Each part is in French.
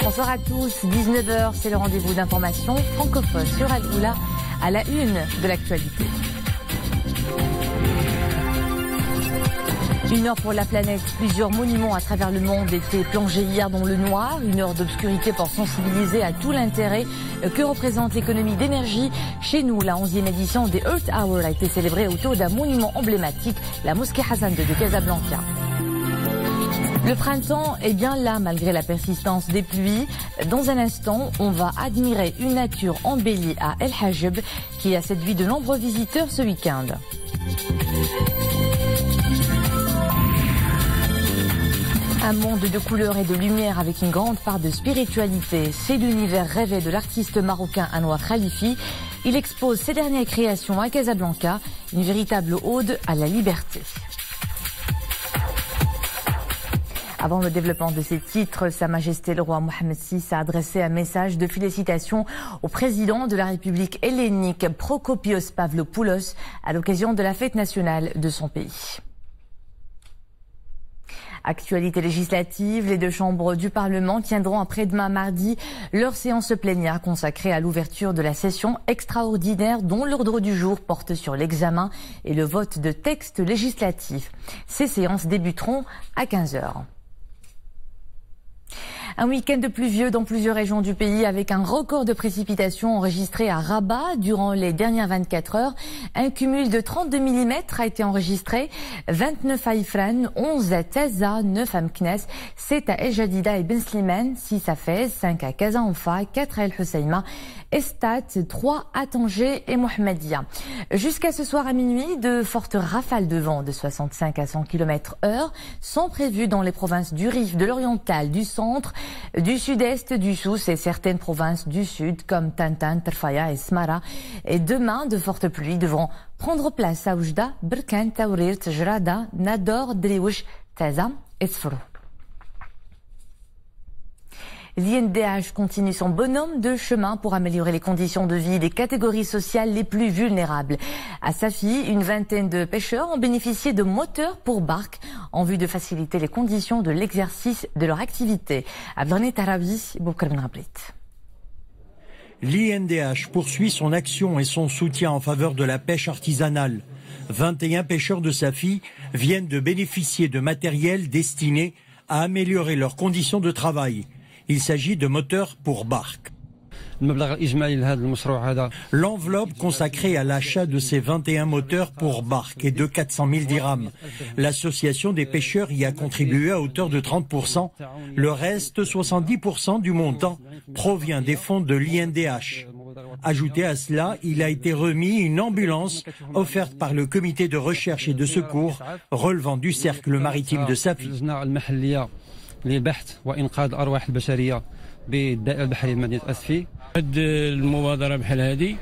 Bonsoir à tous, 19h, c'est le rendez-vous d'information francophone sur Al-Oula à la une de l'actualité. Une heure pour la planète. Plusieurs monuments à travers le monde étaient plongés hier dans le noir. Une heure d'obscurité pour sensibiliser à tout l'intérêt que représente l'économie d'énergie. Chez nous, la 11e édition des Earth Hour a été célébrée autour d'un monument emblématique, la mosquée Hassan II de Casablanca. Le printemps est bien là malgré la persistance des pluies. Dans un instant, on va admirer une nature embellie à El Hajeb qui a séduit de nombreux visiteurs ce week-end. Un monde de couleurs et de lumière avec une grande part de spiritualité. C'est l'univers rêvé de l'artiste marocain Anouar Khalifi. Il expose ses dernières créations à Casablanca, une véritable ode à la liberté. Avant le développement de ces titres, Sa Majesté le roi Mohammed VI a adressé un message de félicitations au président de la République hellénique Prokopios Pavlopoulos à l'occasion de la fête nationale de son pays. Actualité législative, les deux chambres du Parlement tiendront après-demain mardi leur séance plénière consacrée à l'ouverture de la session extraordinaire dont l'ordre du jour porte sur l'examen et le vote de textes législatifs. Ces séances débuteront à 15h. Un week-end pluvieux dans plusieurs régions du pays avec un record de précipitations enregistré à Rabat durant les dernières 24 heures. Un cumul de 32 mm a été enregistré, 29 à Ifran, 11 à Taza, 9 à Meknès, 7 à El Jadida et Ben Slimane, 6 à Fès, 5 à Casa-Anfa, 4 à El Husseima, Estat, 3 à Tanger et Mohammedia. Jusqu'à ce soir à minuit, de fortes rafales de vent de 65 à 100 km/h sont prévues dans les provinces du Rif, de l'Oriental, du Centre, du Sud-Est, du Souss et certaines provinces du Sud comme Tantan, Terfaya et Smara. Et demain, de fortes pluies devront prendre place à Oujda, Berkane, Taourir, Tjrada, Nador, Driouch, Taza et Sfrou. L'INDH continue son bonhomme de chemin pour améliorer les conditions de vie des catégories sociales les plus vulnérables. À Safi, une vingtaine de pêcheurs ont bénéficié de moteurs pour barques en vue de faciliter les conditions de l'exercice de leur activité. Abdoulaye Tarabi, Boukar Ben Rablit. L'INDH poursuit son action et son soutien en faveur de la pêche artisanale. 21 pêcheurs de Safi viennent de bénéficier de matériel destiné à améliorer leurs conditions de travail. Il s'agit de moteurs pour barques. L'enveloppe consacrée à l'achat de ces 21 moteurs pour barques est de 400 000 dirhams. L'association des pêcheurs y a contribué à hauteur de 30%. Le reste, 70% du montant, provient des fonds de l'INDH. Ajouté à cela, il a été remis une ambulance offerte par le comité de recherche et de secours relevant du cercle maritime de Safi. لبحث وإنقاذ الأرواح البشرية بالدائرة البحرية مدينة أسفي. المبادرة بحال هذه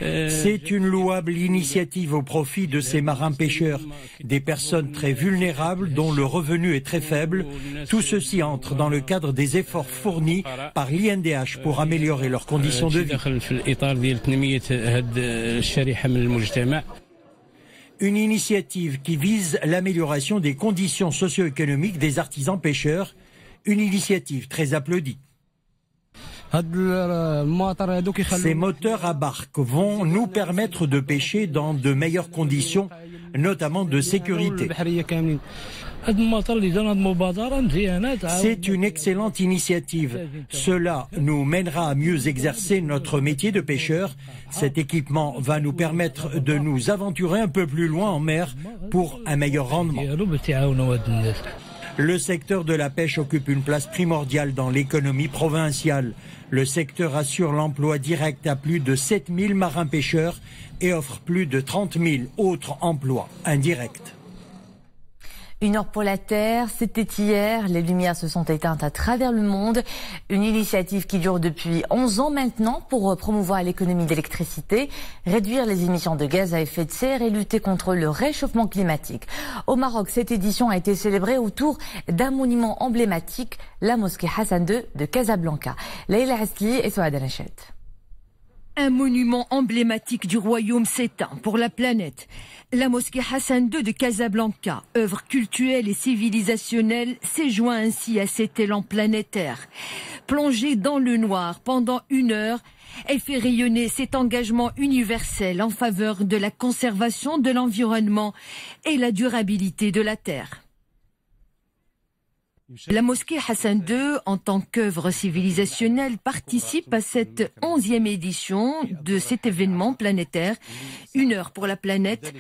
C'est une louable initiative au profit de ces marins-pêcheurs, des personnes très vulnérables dont le revenu est très faible. Tout ceci entre dans le cadre des efforts fournis par l'INDH pour améliorer leurs conditions de vie. Une initiative qui vise l'amélioration des conditions socio-économiques des artisans pêcheurs, une initiative très applaudie. Ces moteurs à barque vont nous permettre de pêcher dans de meilleures conditions, notamment de sécurité. C'est une excellente initiative. Cela nous mènera à mieux exercer notre métier de pêcheur. Cet équipement va nous permettre de nous aventurer un peu plus loin en mer pour un meilleur rendement. Le secteur de la pêche occupe une place primordiale dans l'économie provinciale. Le secteur assure l'emploi direct à plus de 7000 marins-pêcheurs et offre plus de 30 000 autres emplois indirects. Une heure pour la Terre, c'était hier. Les lumières se sont éteintes à travers le monde. Une initiative qui dure depuis 11 ans maintenant pour promouvoir l'économie d'électricité, réduire les émissions de gaz à effet de serre et lutter contre le réchauffement climatique. Au Maroc, cette édition a été célébrée autour d'un monument emblématique, la mosquée Hassan II de Casablanca. Leïla Hasli et Souad Anachet. Un monument emblématique du royaume s'éteint pour la planète. La mosquée Hassan II de Casablanca, œuvre cultuelle et civilisationnelle, s'est joint ainsi à cet élan planétaire. Plongée dans le noir pendant 1 heure, elle fait rayonner cet engagement universel en faveur de la conservation de l'environnement et la durabilité de la terre. La mosquée Hassan II, en tant qu'œuvre civilisationnelle, participe à cette 11e édition de cet événement planétaire, 1 heure pour la planète,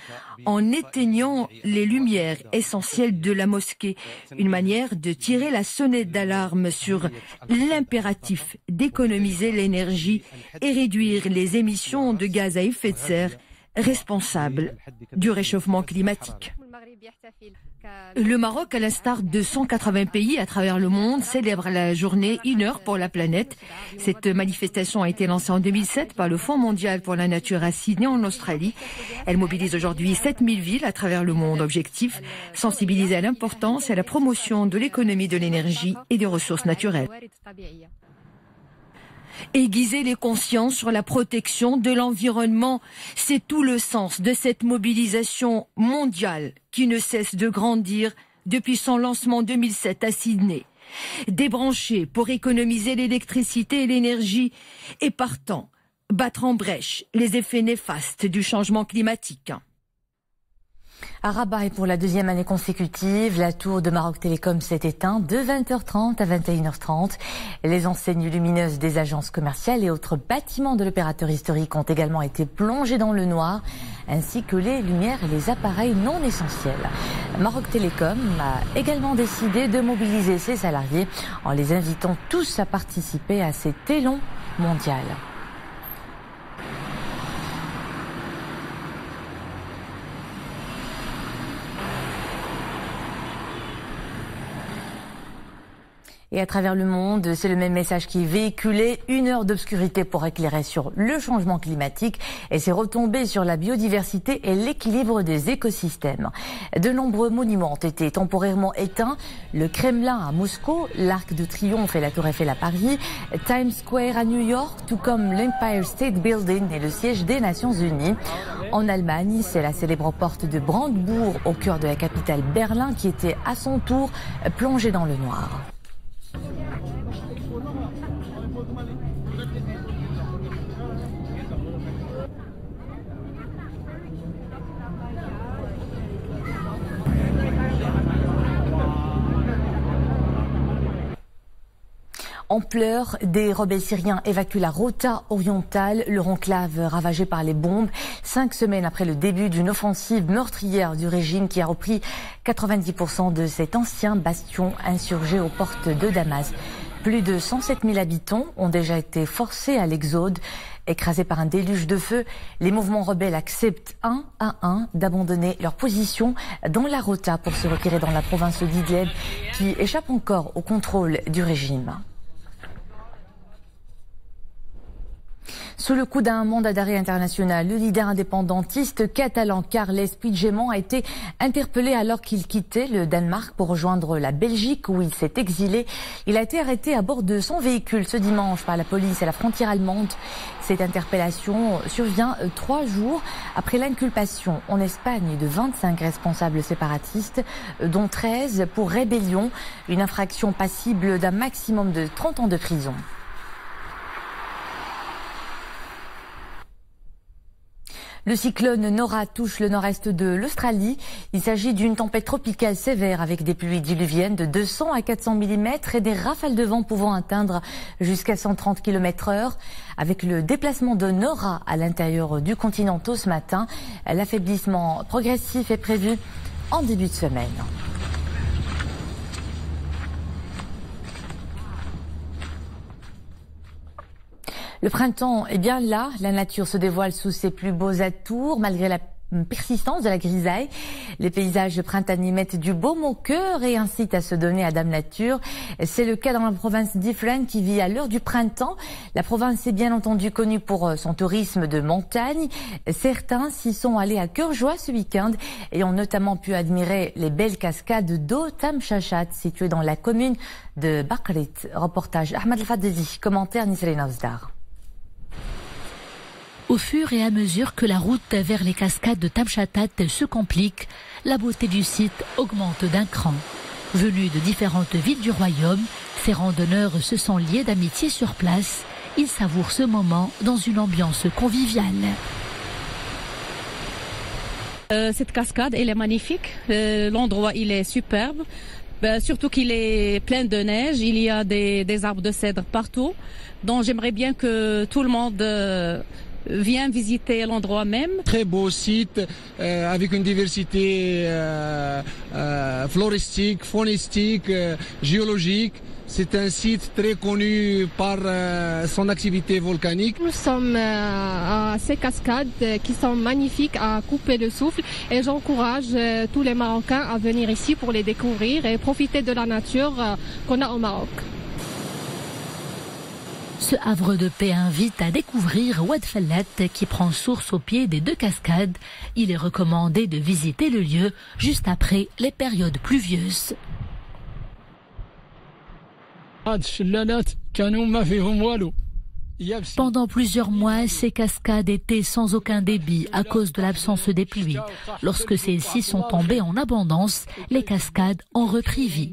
en éteignant les lumières essentielles de la mosquée. Une manière de tirer la sonnette d'alarme sur l'impératif d'économiser l'énergie et réduire les émissions de gaz à effet de serre responsables du réchauffement climatique. Le Maroc, à l'instar de 180 pays à travers le monde, célèbre la journée 1 heure pour la planète. Cette manifestation a été lancée en 2007 par le Fonds mondial pour la nature à Sydney en Australie. Elle mobilise aujourd'hui 7000 villes à travers le monde. Objectif, sensibiliser à l'importance et à la promotion de l'économie de l'énergie et des ressources naturelles. Aiguiser les consciences sur la protection de l'environnement, c'est tout le sens de cette mobilisation mondiale qui ne cesse de grandir depuis son lancement en 2007 à Sydney. Débrancher pour économiser l'électricité et l'énergie et partant, battre en brèche les effets néfastes du changement climatique. À Rabat et pour la 2e année consécutive, la tour de Maroc Télécom s'est éteinte de 20h30 à 21h30. Les enseignes lumineuses des agences commerciales et autres bâtiments de l'opérateur historique ont également été plongés dans le noir, ainsi que les lumières et les appareils non essentiels. Maroc Télécom a également décidé de mobiliser ses salariés en les invitant tous à participer à cet élan mondial. Et à travers le monde, c'est le même message qui est véhiculé. 1 heure d'obscurité pour éclairer sur le changement climatique et ses retombées sur la biodiversité et l'équilibre des écosystèmes. De nombreux monuments ont été temporairement éteints. Le Kremlin à Moscou, l'Arc de Triomphe et la Tour Eiffel à Paris, Times Square à New York, tout comme l'Empire State Building et le siège des Nations Unies. En Allemagne, c'est la célèbre porte de Brandebourg au cœur de la capitale Berlin qui était à son tour plongée dans le noir. En pleurs, des rebelles syriens évacuent la Ghouta orientale, leur enclave ravagée par les bombes, 5 semaines après le début d'une offensive meurtrière du régime qui a repris 90% de cet ancien bastion insurgé aux portes de Damas. Plus de 107 000 habitants ont déjà été forcés à l'exode. Écrasés par un déluge de feu, les mouvements rebelles acceptent un à un d'abandonner leur position dans la Ghouta pour se retirer dans la province d'Idlib qui échappe encore au contrôle du régime. Sous le coup d'un mandat d'arrêt international, le leader indépendantiste catalan Carles Puigdemont a été interpellé alors qu'il quittait le Danemark pour rejoindre la Belgique où il s'est exilé. Il a été arrêté à bord de son véhicule ce dimanche par la police à la frontière allemande. Cette interpellation survient 3 jours après l'inculpation en Espagne de 25 responsables séparatistes, dont 13 pour rébellion, une infraction passible d'un maximum de 30 ans de prison. Le cyclone Nora touche le nord-est de l'Australie. Il s'agit d'une tempête tropicale sévère avec des pluies diluviennes de 200 à 400 mm et des rafales de vent pouvant atteindre jusqu'à 130 km/h. Avec le déplacement de Nora à l'intérieur du continent tôt ce matin, l'affaiblissement progressif est prévu en début de semaine. Le printemps est bien là, la nature se dévoile sous ses plus beaux atours malgré la persistance de la grisaille. Les paysages printaniers mettent du baume au cœur et incitent à se donner à Dame Nature. C'est le cas dans la province d'Ifrane qui vit à l'heure du printemps. La province est bien entendu connue pour son tourisme de montagne. Certains s'y sont allés à cœur joie ce week-end et ont notamment pu admirer les belles cascades d'eau Tamchachat situées dans la commune de Bakrit. Reportage Ahmed El-Fadeli, commentaire Nisrina Ozdar. Au fur et à mesure que la route vers les cascades de Tamchatat se complique, la beauté du site augmente d'un cran. Venus de différentes villes du royaume, ces randonneurs se sont liés d'amitié sur place. Ils savourent ce moment dans une ambiance conviviale. Cette cascade, elle est magnifique. L'endroit, il est superbe. Surtout qu'il est plein de neige. Il y a des arbres de cèdre partout. Donc j'aimerais bien que tout le monde vienne visiter l'endroit même. Très beau site avec une diversité floristique, faunistique, géologique. C'est un site très connu par son activité volcanique. Nous sommes à ces cascades qui sont magnifiques à couper le souffle et j'encourage tous les Marocains à venir ici pour les découvrir et profiter de la nature qu'on a au Maroc. Ce havre de paix invite à découvrir Oued Fellat qui prend source au pied des deux cascades. Il est recommandé de visiter le lieu juste après les périodes pluvieuses. Pendant plusieurs mois, ces cascades étaient sans aucun débit à cause de l'absence des pluies. Lorsque celles-ci sont tombées en abondance, les cascades ont repris vie.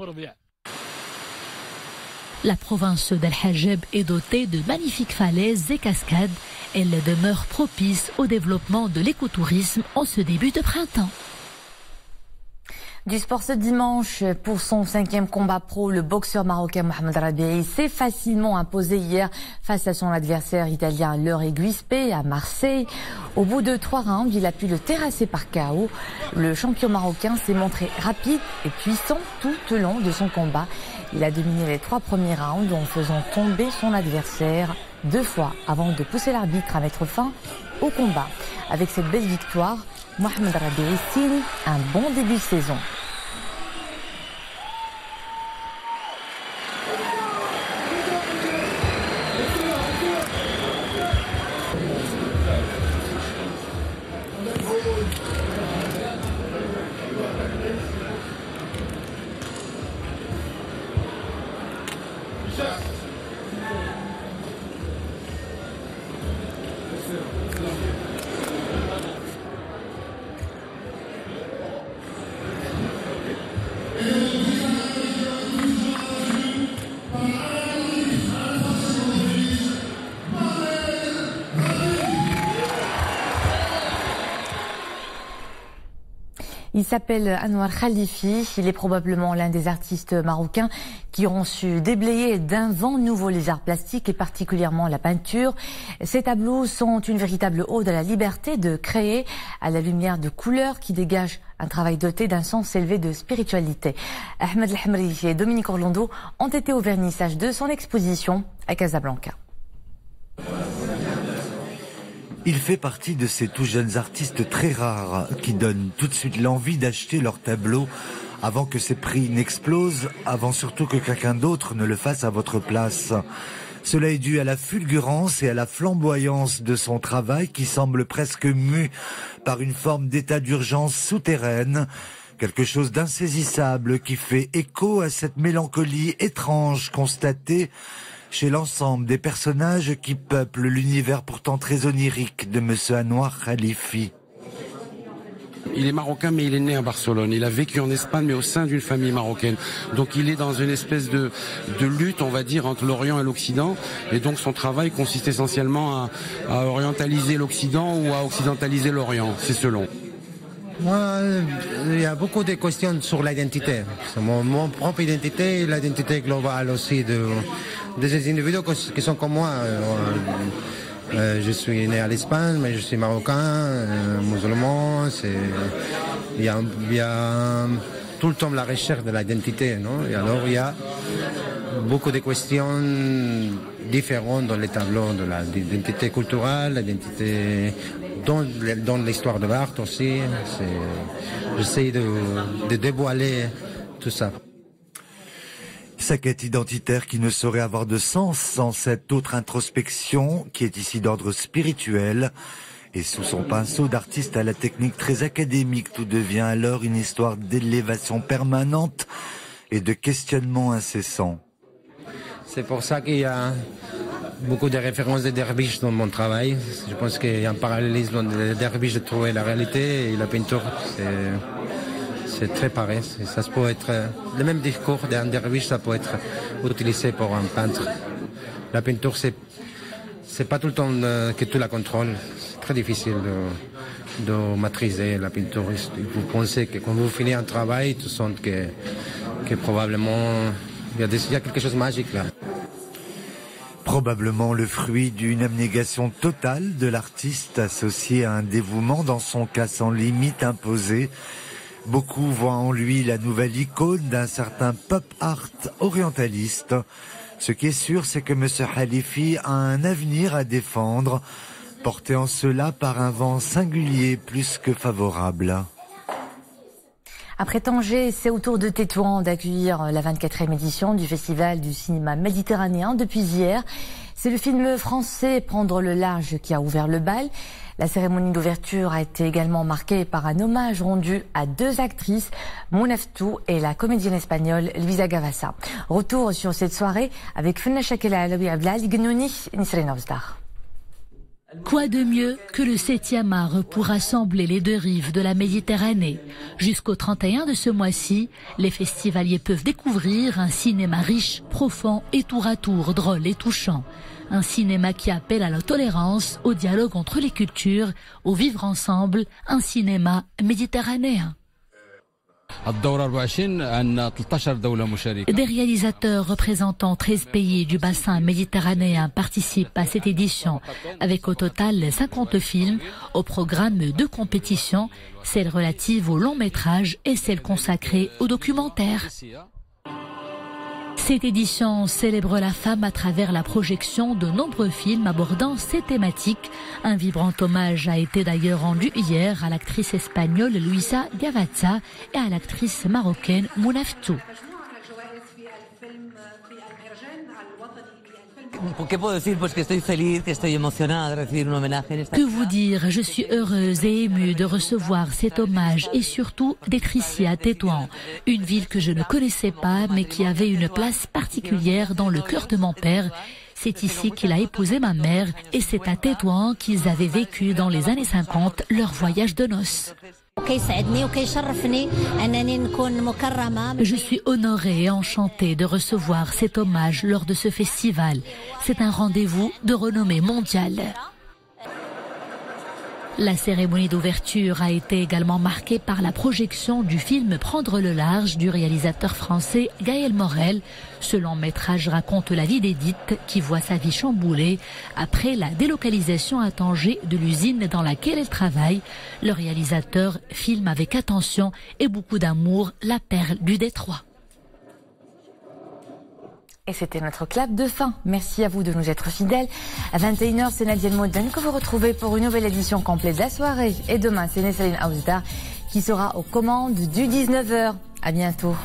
La province d'Al-Hajeb est dotée de magnifiques falaises et cascades. Elle demeure propice au développement de l'écotourisme en ce début de printemps. Du sport ce dimanche, pour son 5e combat pro, le boxeur marocain Mohamed Rabiei s'est facilement imposé hier face à son adversaire italien Laure Guispe à Marseille. Au bout de 3 rounds, il a pu le terrasser par KO. Le champion marocain s'est montré rapide et puissant tout au long de son combat. Il a dominé les 3 premiers rounds en faisant tomber son adversaire 2 fois avant de pousser l'arbitre à mettre fin au combat. Avec cette belle victoire, Mohamed Rabiei signe un bon début de saison. Il s'appelle Anouar Khalifi, il est probablement l'un des artistes marocains qui ont su déblayer d'un vent nouveau les arts plastiques et particulièrement la peinture. Ces tableaux sont une véritable ode à la liberté de créer à la lumière de couleurs qui dégagent un travail doté d'un sens élevé de spiritualité. Ahmed El-Hamri et Dominique Orlando ont été au vernissage de son exposition à Casablanca. Il fait partie de ces tout jeunes artistes très rares qui donnent tout de suite l'envie d'acheter leurs tableaux avant que ces prix n'explosent, avant surtout que quelqu'un d'autre ne le fasse à votre place. Cela est dû à la fulgurance et à la flamboyance de son travail qui semble presque mu par une forme d'état d'urgence souterraine, quelque chose d'insaisissable qui fait écho à cette mélancolie étrange constatée chez l'ensemble des personnages qui peuplent l'univers pourtant très onirique de Monsieur Anouar Khalifi. Il est marocain mais il est né à Barcelone. Il a vécu en Espagne mais au sein d'une famille marocaine. Donc il est dans une espèce de lutte, on va dire, entre l'Orient et l'Occident. Et donc son travail consiste essentiellement à orientaliser l'Occident ou à occidentaliser l'Orient. C'est selon. Moi, il y a beaucoup de questions sur l'identité. Mon propre identité et l'identité globale aussi des individus qui sont comme moi. Je suis né à l'Espagne, mais je suis marocain, musulman. Il y a tout le temps la recherche de l'identité, non? Et alors il y a beaucoup de questions différentes dans les tableaux de l'identité culturelle, l'identité dans l'histoire de l'art aussi. J'essaie de dévoiler tout ça. Sa quête identitaire qui ne saurait avoir de sens sans cette autre introspection qui est ici d'ordre spirituel. Et sous son pinceau d'artiste à la technique très académique, tout devient alors une histoire d'élévation permanente et de questionnement incessant. C'est pour ça qu'il y a beaucoup de références de derviches dans mon travail. Je pense qu'il y a un parallélisme entre les derviches de trouver la réalité et la peinture. c'est très pareil. Ça peut être le même discours d'un derviche, ça peut être utilisé pour un peintre. La peinture, c'est pas tout le temps que tu la contrôles. C'est très difficile de maîtriser la peinture. Vous pensez que quand vous finissez un travail, tu sens que probablement il y a quelque chose de magique là. Probablement le fruit d'une abnégation totale de l'artiste associée à un dévouement dans son cas sans limite imposé. Beaucoup voient en lui la nouvelle icône d'un certain pop art orientaliste. Ce qui est sûr, c'est que M. Khalifi a un avenir à défendre, porté en cela par un vent singulier plus que favorable. Après Tanger, c'est au tour de Tétouan d'accueillir la 24e édition du Festival du cinéma méditerranéen depuis hier. C'est le film français Prendre le large qui a ouvert le bal. La cérémonie d'ouverture a été également marquée par un hommage rendu à deux actrices, Mona Ftou et la comédienne espagnole Luisa Gavassa. Retour sur cette soirée avec Fenna Shakela Alawi Ablal, Gnoni, Nisrina Ozdar. Quoi de mieux que le 7e art pour rassembler les deux rives de la Méditerranée? Jusqu'au 31 de ce mois-ci, les festivaliers peuvent découvrir un cinéma riche, profond et tour à tour drôle et touchant. Un cinéma qui appelle à la tolérance, au dialogue entre les cultures, au vivre ensemble, un cinéma méditerranéen. Des réalisateurs représentant 13 pays du bassin méditerranéen participent à cette édition, avec au total 50 films au programme de compétition, celle relative au long métrage et celle consacrée au documentaire. Cette édition célèbre la femme à travers la projection de nombreux films abordant ces thématiques. Un vibrant hommage a été d'ailleurs rendu hier à l'actrice espagnole Luisa Gavassa et à l'actrice marocaine Mona Ftou. Que vous dire, je suis heureuse et émue de recevoir cet hommage et surtout d'être ici à Tétouan, une ville que je ne connaissais pas mais qui avait une place particulière dans le cœur de mon père. C'est ici qu'il a épousé ma mère et c'est à Tétouan qu'ils avaient vécu dans les années 50 leur voyage de noces. Je suis honorée et enchantée de recevoir cet hommage lors de ce festival. C'est un rendez-vous de renommée mondiale. La cérémonie d'ouverture a été également marquée par la projection du film Prendre le large du réalisateur français Gaël Morel. Ce long métrage raconte la vie d'Edith qui voit sa vie chamboulée après la délocalisation à Tanger de l'usine dans laquelle elle travaille. Le réalisateur filme avec attention et beaucoup d'amour la perle du Détroit. Et c'était notre clap de fin. Merci à vous de nous être fidèles. À 21h, c'est Nadia Moden que vous retrouvez pour une nouvelle édition complète de la soirée. Et demain, c'est Nesrine Aouzdar qui sera aux commandes du 19h. À bientôt.